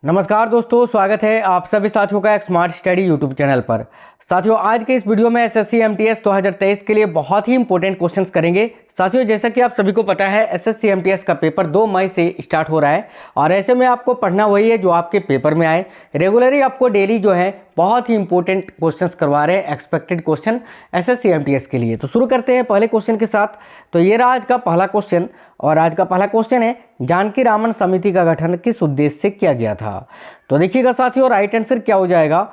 नमस्कार दोस्तों, स्वागत है आप सभी साथियों का एक स्मार्ट स्टडी यूट्यूब चैनल पर। साथियों, आज के इस वीडियो में एसएससी एमटीएस 2023 के लिए बहुत ही इंपॉर्टेंट क्वेश्चंस करेंगे। साथियों, जैसा कि आप सभी को पता है, एसएससी एमटीएस का पेपर 2 मई से स्टार्ट हो रहा है और ऐसे में आपको पढ़ना वही है जो आपके पेपर में आए। रेगुलरली आपको डेली जो है बहुत ही इंपॉर्टेंट क्वेश्चंस करवा रहे हैं, एक्सपेक्टेड क्वेश्चन एसएससी एमटीएस के लिए। तो शुरू करते हैं पहले क्वेश्चन के साथ। तो ये रहा आज का पहला क्वेश्चन और आज का पहला क्वेश्चन है, जानकी रामन समिति का गठन किस उद्देश्य से किया गया था। तो देखिएगा साथियों, राइट आंसर क्या हो जाएगा,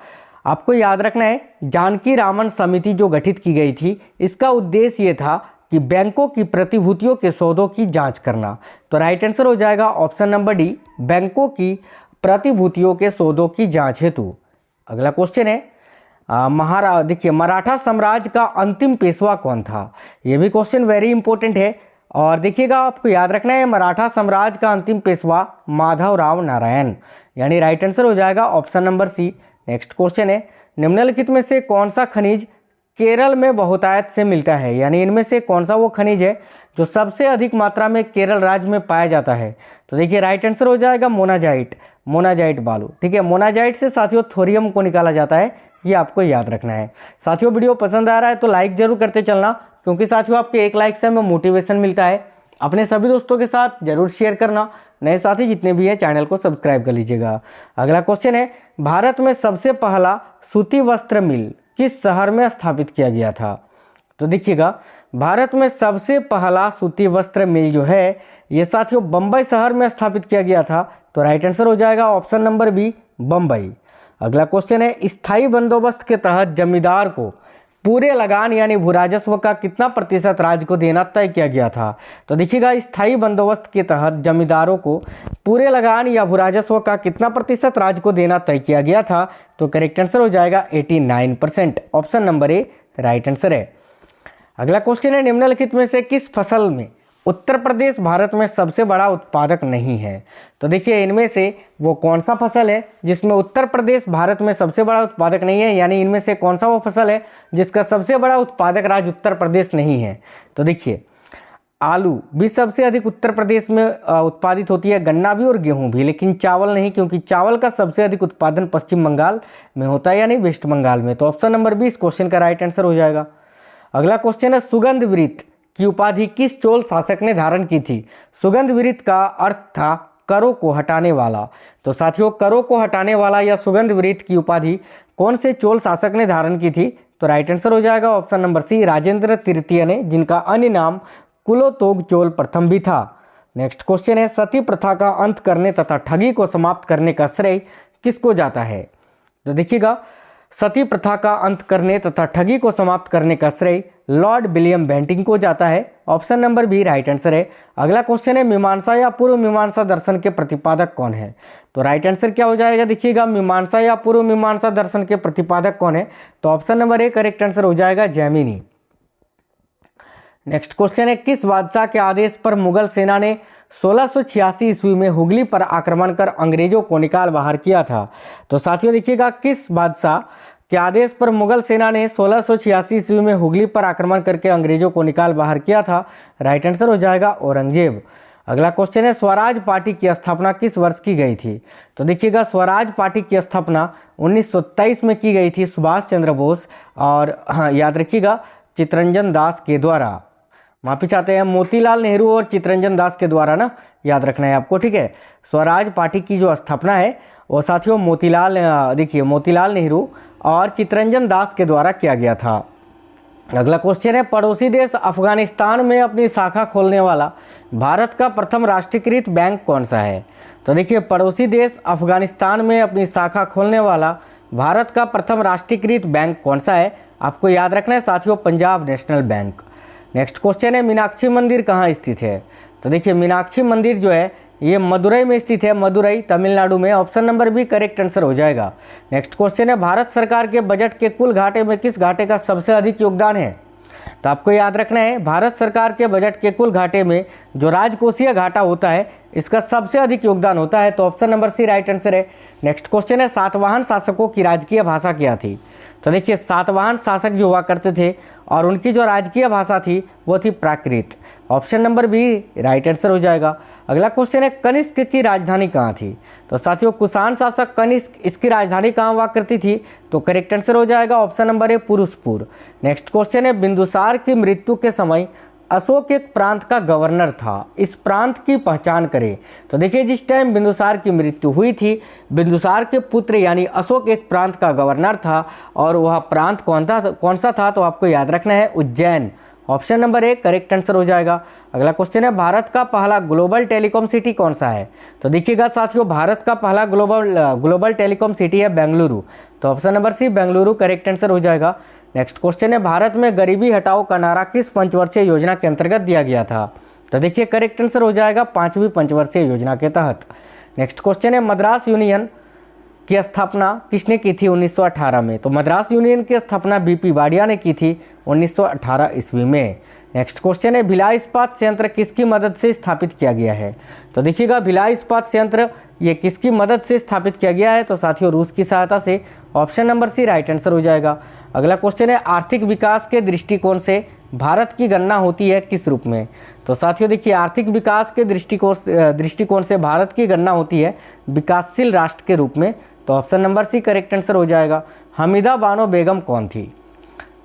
आपको याद रखना है जानकी रामन समिति जो गठित की गई थी, इसका उद्देश्य ये था कि बैंकों की प्रतिभूतियों के सौदों की जांच करना। तो राइट आंसर हो जाएगा ऑप्शन नंबर डी, बैंकों की प्रतिभूतियों के सौदों की जांच हेतु। अगला क्वेश्चन है, देखिए मराठा साम्राज्य का अंतिम पेशवा कौन था। ये भी क्वेश्चन वेरी इंपॉर्टेंट है और देखिएगा आपको याद रखना है, मराठा साम्राज्य का अंतिम पेशवा माधवराव नारायण, यानी राइट आंसर हो जाएगा option number C. Next question है, निम्नलिखित में से कौन सा खनिज केरल में बहुतायत से मिलता है, यानी इनमें से कौन सा वो खनिज है जो सबसे अधिक मात्रा में केरल राज्य में पाया जाता है। तो देखिए राइट आंसर हो जाएगा मोनाजाइट बालू। ठीक है, मोनाजाइट से साथियों थोरियम को निकाला जाता है, ये आपको याद रखना है। साथियों, वीडियो पसंद आ रहा है तो लाइक जरूर करते चलना, क्योंकि साथियों आपके एक लाइक से हमें मोटिवेशन मिलता है। अपने सभी दोस्तों के साथ जरूर शेयर करना, नए साथी जितने भी हैं चैनल को सब्सक्राइब कर लीजिएगा। अगला क्वेश्चन है, भारत में सबसे पहला सूती वस्त्र मिल किस शहर में स्थापित किया गया था। तो देखिएगा, भारत में सबसे पहला सूती वस्त्र मिल जो है ये साथियों बम्बई शहर में स्थापित किया गया था। तो राइट आंसर हो जाएगा ऑप्शन नंबर बी, बम्बई। अगला क्वेश्चन है, स्थायी बंदोबस्त के तहत जमींदार को पूरे लगान यानी भू राजस्व का कितना प्रतिशत राज्य को देना तय किया गया था। तो देखिएगा, स्थायी बंदोबस्त के तहत जमींदारों को पूरे लगान या भू राजस्व का कितना प्रतिशत राज्य को देना तय किया गया था। तो करेक्ट आंसर हो जाएगा 89%, ऑप्शन नंबर ए राइट आंसर है। अगला क्वेश्चन है, निम्नलिखित में से किस फसल में उत्तर प्रदेश भारत में सबसे बड़ा उत्पादक नहीं है। तो देखिए, इनमें से वो कौन सा फसल है जिसमें उत्तर प्रदेश भारत में सबसे बड़ा उत्पादक नहीं है, यानी इनमें से कौन सा वो फसल है जिसका सबसे बड़ा उत्पादक राज्य उत्तर प्रदेश नहीं है। तो देखिए, आलू भी सबसे अधिक उत्तर प्रदेश में उत्पादित होती है, गन्ना भी और गेहूं भी, लेकिन चावल नहीं, क्योंकि चावल का सबसे अधिक उत्पादन पश्चिम बंगाल में होता है, यानी वेस्ट बंगाल में। तो ऑप्शन नंबर बी इस क्वेश्चन का राइट आंसर हो जाएगा। अगला क्वेश्चन है, सुगंध वृत्त की उपाधि किस चोल शासक ने धारण की थी। सुगंध वृत्त का अर्थ था करों को हटाने वाला। तो साथियों, करों को हटाने वाला या सुगंध वृत्त की उपाधि कौन से चोल शासक ने धारण की थी। तो राइट आंसर हो जाएगा ऑप्शन नंबर सी, राजेंद्र तृतीय ने, जिनका अन्य नाम कुलोतोग चोल प्रथम भी था। नेक्स्ट क्वेश्चन है, सती प्रथा का अंत करने तथा ठगी को समाप्त करने का श्रेय किसको जाता है। तो देखिएगा, सती प्रथा का अंत करने तथा ठगी को समाप्त करने का श्रेय लॉर्ड विलियम बेंटिंग को जाता है। Option number B right answer है। अगला क्वेश्चन है, मीमांसा या पूर्व मीमांसा दर्शन के प्रतिपादक कौन है। तो राइट आंसर क्या हो जाएगा, देखिएगा, मीमांसा या पूर्व मीमांसा दर्शन के प्रतिपादक कौन है। तो option number A correct answer हो जाएगा, जैमिनी। नेक्स्ट क्वेश्चन है, किस बादशाह के आदेश पर मुगल सेना ने 1686 ईस्वी में हुगली पर आक्रमण कर अंग्रेजों को निकाल बाहर किया था। तो साथियों देखिएगा, किस बादशाह के आदेश पर मुगल सेना ने 1686 ईस्वी में हुगली पर आक्रमण करके अंग्रेजों को निकाल बाहर किया था। राइट आंसर हो जाएगा औरंगजेब। अगला क्वेश्चन है, स्वराज पार्टी की स्थापना किस वर्ष की गई थी। तो देखिएगा, स्वराज पार्टी की स्थापना 1923 में की गई थी सुभाष चंद्र बोस और याद रखिएगा चित्तरंजन दास के द्वारा। माफी चाहते हैं, मोतीलाल नेहरू और चित्तरंजन दास के द्वारा ना, याद रखना है आपको। ठीक है, स्वराज पार्टी की जो स्थापना है वो साथियों मोतीलाल नेहरू और चित्तरंजन दास के द्वारा किया गया था। अगला क्वेश्चन है, पड़ोसी देश अफगानिस्तान में अपनी शाखा खोलने वाला भारत का प्रथम राष्ट्रीयकृत बैंक कौन सा है। तो देखिए, पड़ोसी देश अफगानिस्तान में अपनी शाखा खोलने वाला भारत का प्रथम राष्ट्रीयकृत बैंक कौन सा है, आपको याद रखना है साथियों, Punjab national bank. Next question है, मीनाक्षी मंदिर कहाँ स्थित है। तो देखिए, मीनाक्षी मंदिर जो है ये मदुरई में स्थित है, मदुरई तमिलनाडु में। Option number B correct answer हो जाएगा। नेक्स्ट क्वेश्चन है, भारत सरकार के बजट के कुल घाटे में किस घाटे का सबसे अधिक योगदान है। तो आपको याद रखना है, भारत सरकार के बजट के कुल घाटे में जो राजकोषीय घाटा होता है इसका सबसे अधिक योगदान होता है। तो option number C right answer है। नेक्स्ट क्वेश्चन है, सातवाहन शासकों की राजकीय भाषा क्या थी? तो देखिए सातवाहन शासक जो हुआ करते थे और उनकी जो राजकीय भाषा थी वो थी Prakrit. Option number B right answer हो जाएगा। अगला क्वेश्चन है, कनिष्क की राजधानी कहाँ थी? तो साथियों कुषाण शासक कनिष्क, इसकी राजधानी कहाँ हुआ करती थी? तो करेक्ट आंसर हो जाएगा option number A Purushpur. Next question है, बिंदुसार की मृत्यु के समय अशोक एक प्रांत का गवर्नर था, इस प्रांत की पहचान करें। तो देखिए जिस टाइम बिंदुसार की मृत्यु हुई थी, बिंदुसार के पुत्र यानी अशोक एक प्रांत का गवर्नर था और वह प्रांत कौन सा था? तो आपको याद रखना है Ujjain. Option number A correct answer हो जाएगा। अगला क्वेश्चन है, भारत का पहला ग्लोबल टेलीकॉम सिटी कौन सा है? तो देखिएगा साथियों भारत का पहला ग्लोबल टेलीकॉम सिटी है बेंगलुरु। तो option number C Bengaluru correct answer हो जाएगा। नेक्स्ट क्वेश्चन है, भारत में गरीबी हटाओ का नारा किस पंचवर्षीय योजना के अंतर्गत दिया गया था? तो देखिए करेक्ट आंसर हो जाएगा 5वीं पंचवर्षीय योजना के तहत। नेक्स्ट क्वेश्चन है, मद्रास यूनियन की स्थापना किसने की थी 1918 में? तो मद्रास यूनियन की स्थापना बीपी वाडिया ने की थी 1918 ईस्वी में। नेक्स्ट क्वेश्चन है, भिलाई इस्पात संयंत्र किसकी मदद से स्थापित किया गया है? तो देखिएगा भिलाई इस्पात संयंत्र ये किसकी मदद से स्थापित किया गया है? तो साथियों रूस की सहायता से। Option number C right answer हो जाएगा। अगला क्वेश्चन है, आर्थिक विकास के दृष्टिकोण से भारत की गणना होती है किस रूप में? तो साथियों देखिए आर्थिक विकास के दृष्टिकोण से भारत की गणना होती है विकासशील राष्ट्र के रूप में। तो option number C correct answer हो जाएगा। हमीदा बानो बेगम कौन थी?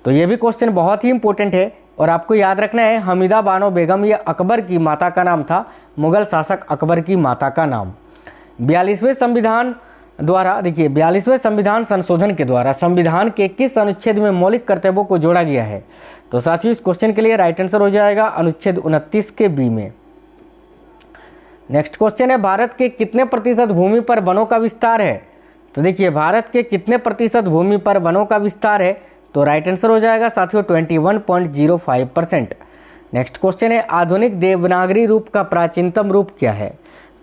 तो ये भी क्वेश्चन बहुत ही इंपॉर्टेंट है और आपको याद रखना है हमीदा बानो बेगम ये अकबर की माता का नाम था, मुगल शासक अकबर की माता का नाम। 42वें संविधान द्वारा देखिए 42वें संविधान संशोधन के द्वारा संविधान के किस अनुच्छेद में मौलिक कर्तव्यों को जोड़ा गया है? तो साथियों इस क्वेश्चन के लिए राइट आंसर हो जाएगा अनुच्छेद 29 के बी में। नेक्स्ट क्वेश्चन है, भारत के कितने प्रतिशत भूमि पर वनों का विस्तार है? तो देखिए भारत के कितने प्रतिशत भूमि पर वनों का विस्तार है? तो राइट आंसर हो जाएगा साथियों 21.05%। नेक्स्ट क्वेश्चन है, आधुनिक देवनागरी रूप का प्राचीनतम रूप क्या है?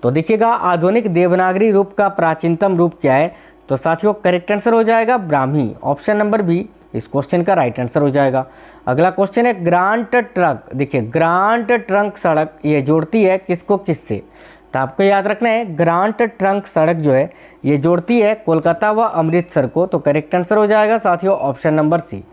तो देखिएगा आधुनिक देवनागरी रूप का प्राचीनतम रूप क्या है? तो साथियों करेक्ट आंसर हो जाएगा ब्राह्मी। ऑप्शन नंबर बी इस क्वेश्चन का राइट आंसर हो जाएगा। अगला क्वेश्चन है, ग्रांट ट्रंक देखिए ग्रांट ट्रंक सड़क ये जोड़ती है किसको किससे? तो आपको याद रखना है ग्रांट ट्रंक सड़क जो है ये जोड़ती है कोलकाता व अमृतसर को। तो करेक्ट आंसर हो जाएगा साथियों ऑप्शन नंबर सी।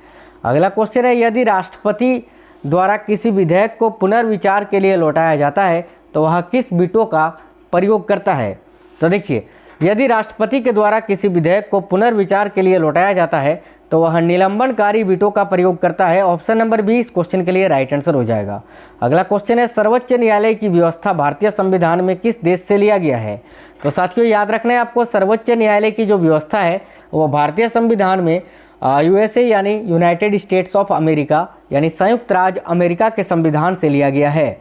अगला क्वेश्चन है, यदि राष्ट्रपति द्वारा किसी विधेयक को पुनर्विचार के लिए लौटाया जाता है तो वह किस वीटो का प्रयोग करता है? तो देखिए यदि राष्ट्रपति के द्वारा किसी विधेयक को पुनर्विचार के लिए लौटाया जाता है तो वह निलंबनकारी वीटो का प्रयोग करता है। ऑप्शन नंबर बी इस क्वेश्चन के लिए राइट आंसर हो जाएगा। अगला क्वेश्चन है, सर्वोच्च न्यायालय की व्यवस्था भारतीय संविधान में किस देश से लिया गया है? तो साथियों याद रखना है आपको सर्वोच्च न्यायालय की जो व्यवस्था है वो भारतीय संविधान में यूएसए यानी यूनाइटेड स्टेट्स ऑफ अमेरिका यानी संयुक्त राज्य अमेरिका के संविधान से लिया गया है।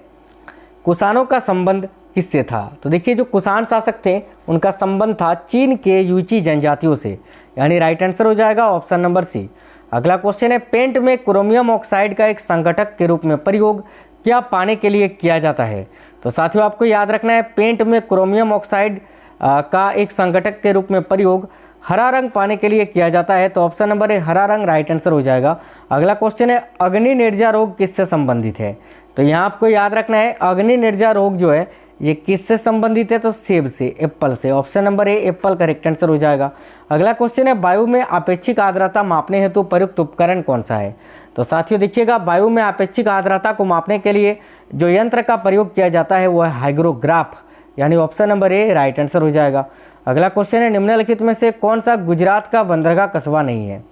कुषाणों का संबंध किससे था? तो देखिए जो कुषाण शासक थे उनका संबंध था चीन के यूची जनजातियों से, यानी राइट आंसर हो जाएगा ऑप्शन नंबर सी। अगला क्वेश्चन है, पेंट में क्रोमियम ऑक्साइड का एक संघटक के रूप में प्रयोग क्या पाने के लिए किया जाता है? तो साथियों आपको याद रखना है पेंट में क्रोमियम ऑक्साइड का एक संघटक के रूप में प्रयोग हरा रंग पाने के लिए किया जाता है। तो ऑप्शन नंबर ए हरा रंग राइट आंसर हो जाएगा। अगला क्वेश्चन है, अग्नि निर्जा रोग किससे संबंधित है? तो यहाँ आपको याद रखना है अग्नि निर्जा रोग जो है ये किससे संबंधित है? तो सेब से, एप्पल से। ऑप्शन नंबर ए एप्पल करेक्ट आंसर हो जाएगा। अगला क्वेश्चन है, वायु में आपेक्षिक आर्द्रता मापने हेतु प्रयुक्त उपकरण कौन सा है? तो साथियों देखिएगा वायु में आपेक्षिक आर्द्रता को मापने के लिए जो यंत्र का प्रयोग किया जाता है वो है हाइग्रोग्राफ, यानी ऑप्शन नंबर ए राइट आंसर हो जाएगा। अगला क्वेश्चन है, निम्नलिखित में से कौन सा गुजरात का बंदरगाह कस्बा नहीं है?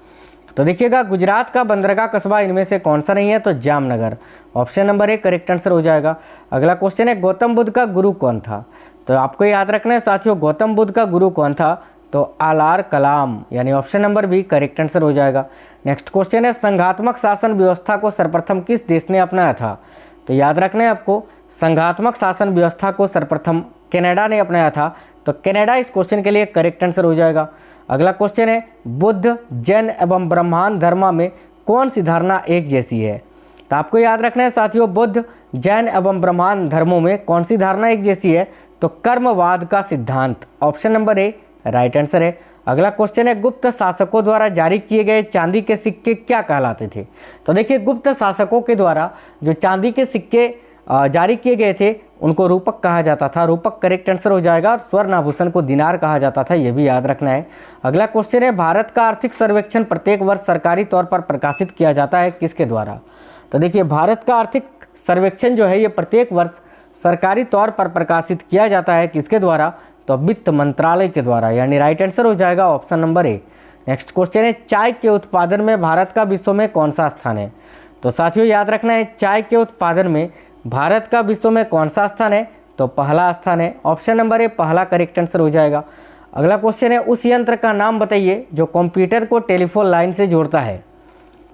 तो देखिएगा गुजरात का बंदरगाह कस्बा इनमें से कौन सा नहीं है? तो Jamnagar. Option number A correct answer हो जाएगा। अगला क्वेश्चन है, गौतम बुद्ध का गुरु कौन था? तो आपको याद रखना है साथियों गौतम बुद्ध का गुरु कौन था? तो आर कलाम, यानी option number B correct answer हो जाएगा। नेक्स्ट क्वेश्चन है, संघात्मक शासन व्यवस्था को सर्वप्रथम किस देश ने अपनाया था? तो याद रखना है आपको संघात्मक शासन व्यवस्था को सर्वप्रथम कनाडा ने अपनाया था। तो कनाडा इस क्वेश्चन के लिए करेक्ट आंसर हो जाएगा। अगला क्वेश्चन है, बुद्ध जैन एवं ब्रह्मांड धर्म में कौन सी धारणा एक जैसी है? तो आपको याद रखना है साथियों बुद्ध जैन एवं ब्रह्मांड धर्मों में कौन सी धारणा एक जैसी है? तो कर्मवाद का सिद्धांत। ऑप्शन नंबर ए राइट आंसर है। अगला क्वेश्चन है, गुप्त शासकों द्वारा जारी किए गए चांदी के सिक्के क्या कहलाते थे? तो देखिए गुप्त शासकों के द्वारा जो चांदी के सिक्के जारी किए गए थे उनको रूपक कहा जाता था। रूपक करेक्ट आंसर हो जाएगा। और स्वर्ण आभूषण को दिनार कहा जाता था, ये भी याद रखना है। अगला क्वेश्चन है, भारत का आर्थिक सर्वेक्षण प्रत्येक वर्ष सरकारी तौर पर प्रकाशित किया जाता है, किसके द्वारा? तो देखिए, भारत का आर्थिक सर्वेक्षण जो है ये प्रत्येक वर्ष सरकारी तौर पर प्रकाशित किया जाता है, किसके द्वारा? तो वित्त मंत्रालय के द्वारा, यानी राइट आंसर हो जाएगा ऑप्शन नंबर ए। नेक्स्ट क्वेश्चन है, चाय के उत्पादन में भारत का विश्व में कौन सा स्थान है? तो साथियों याद रखना है, चाय के उत्पादन में भारत का विश्व में कौन सा स्थान है? तो पहला स्थान है। ऑप्शन नंबर ए पहला करेक्ट आंसर हो जाएगा। अगला क्वेश्चन है, उस यंत्र का नाम बताइए जो कंप्यूटर को टेलीफोन लाइन से जोड़ता है।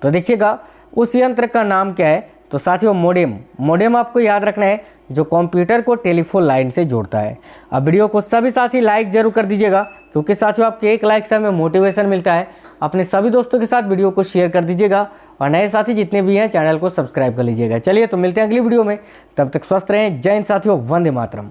तो देखिएगा, उस यंत्र का नाम क्या है? तो साथियों मोडेम। मोडेम आपको याद रखना है, जो कंप्यूटर को टेलीफोन लाइन से जोड़ता है। अब वीडियो को सभी साथी लाइक जरूर कर दीजिएगा, क्योंकि साथियों आपके एक लाइक से हमें मोटिवेशन मिलता है। अपने सभी दोस्तों के साथ वीडियो को शेयर कर दीजिएगा और नए साथी जितने भी हैं चैनल को सब्सक्राइब कर लीजिएगा। चलिए तो मिलते हैं अगली वीडियो में, तब तक स्वस्थ रहें। जय हिंद साथियों, वंदे मातरम।